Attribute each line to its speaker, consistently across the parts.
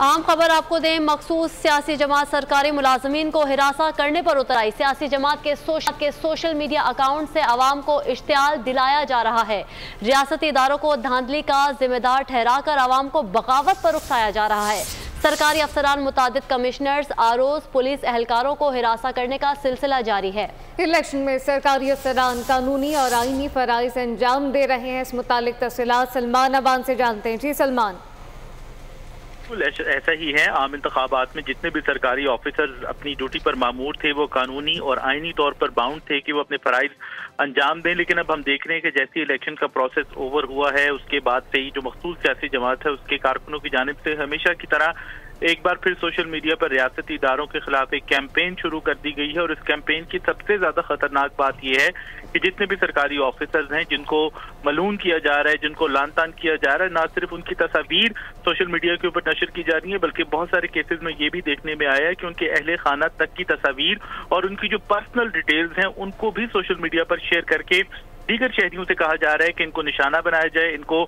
Speaker 1: आम खबर आपको दें, मखसूस सियासी जमात सरकारी मुलाजमीन को हिरासा करने पर उतर आई। सियासी जमात के सोशल मीडिया अकाउंट से आवाम को इश्तियाल दिलाया जा रहा है। रियासती इदारों को धांधली का जिम्मेदार ठहराकर आवाम को बगावत पर उकसाया जा रहा है। सरकारी अफसरान, मुतादिद कमिश्नर्स, आरओज़, पुलिस एहलकारों को हिरासा करने का सिलसिला जारी है।
Speaker 2: इलेक्शन में सरकारी अफसरान कानूनी और आईनी फराइज अंजाम दे रहे हैं। इस मुतालिक तफसीलात सलमान अबान से जानते हैं। जी सलमान।
Speaker 3: ऐसा ही है। आम इंतखाबात में जितने भी सरकारी ऑफिसर्स अपनी ड्यूटी पर मामूर थे वो कानूनी और आईनी तौर पर बाउंड थे कि वो अपने फराइज अंजाम दें, लेकिन अब हम देख रहे हैं कि जैसे इलेक्शन का प्रोसेस ओवर हुआ है उसके बाद से ही जो मखसूस सियासी जमात है उसके कारकुनों की जानिब से हमेशा की तरह एक बार फिर सोशल मीडिया पर रियासती इदारों के खिलाफ एक कैंपेन शुरू कर दी गई है। और इस कैंपेन की सबसे ज्यादा खतरनाक बात यह है कि जितने भी सरकारी ऑफिसर्स हैं जिनको मलून किया जा रहा है, जिनको लान तान किया जा रहा है, ना सिर्फ उनकी तस्वीर सोशल मीडिया के ऊपर नशर की जा रही है बल्कि बहुत सारे केसेस में ये भी देखने में आया है कि उनके अहले खाना तक की तस्वीर और उनकी जो पर्सनल डिटेल्स हैं उनको भी सोशल मीडिया पर शेयर करके दीगर शहरियों से कहा जा रहा है कि इनको निशाना बनाया जाए, इनको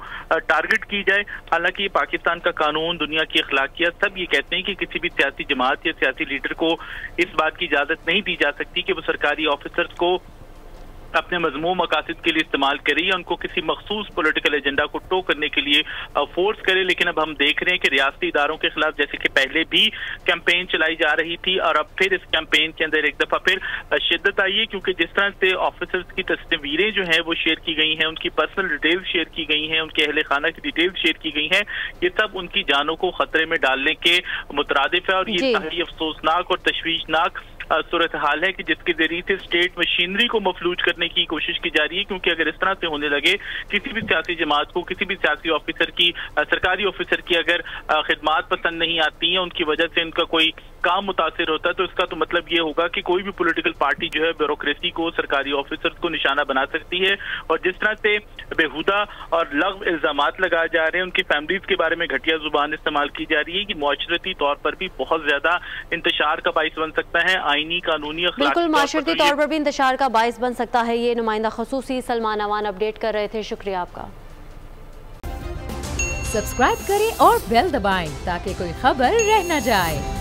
Speaker 3: टारगेट की जाए। हालांकि पाकिस्तान का कानून, दुनिया की अखलाकियत सब ये कहते हैं कि किसी भी सियासी जमात या सियासी लीडर को इस बात की इजाजत नहीं दी जा सकती कि वो सरकारी ऑफिसर्स को अपने मजमूम मकासद के लिए इस्तेमाल करे या उनको किसी मखसूस पॉलिटिकल एजेंडा को टो करने के लिए फोर्स करे। लेकिन अब हम देख रहे हैं कि रियासती इदारों के खिलाफ जैसे कि पहले भी कैंपेन चलाई जा रही थी और अब फिर इस कैंपेन के अंदर एक दफा फिर शिद्दत आई है, क्योंकि जिस तरह से ऑफिसर्स की तस्वीरें जो हैं वो शेयर की गई हैं, उनकी पर्सनल डिटेल्स शेयर की गई हैं, उनके अहले खाना की डिटेल्स शेयर की गई हैं, ये सब उनकी जानों को खतरे में डालने के मुतरादिफ है। और ये इंतहाई अफसोसनाक और तशवीशनाक सूरत हाल है कि जिसके जरिए से स्टेट मशीनरी को मफलूज करने की कोशिश की जा रही है। क्योंकि अगर इस तरह से होने लगे, किसी भी सियासी जमात को, किसी भी सियासी ऑफिसर की, सरकारी ऑफिसर की अगर खिदमात पसंद नहीं आती है, उनकी वजह से उनका कोई काम मुतासिर होता है, तो इसका तो मतलब ये होगा कि कोई भी पॉलिटिकल पार्टी जो है ब्यूरोक्रेसी को, सरकारी ऑफिसर्स को निशाना बना सकती है। और जिस तरह से बेहुदा और लग़्व इल्जामात लगाए जा रहे हैं, उनकी फैमिलीज के बारे में घटिया जुबान इस्तेमाल की जा रही है, कि मुआशरती तौर पर भी बहुत ज्यादा इंतशार का बाइस बन सकता है। आईनी, कानूनी,
Speaker 1: बिल्कुल माशरती तौर पर भी इंतशार का बाइस बन सकता है। ये नुमाइंदा खसूसी सलमान अवान अपडेट कर रहे थे। शुक्रिया आपका।
Speaker 4: सब्सक्राइब करें और बेल दबाएं ताकि कोई खबर रह न जाए।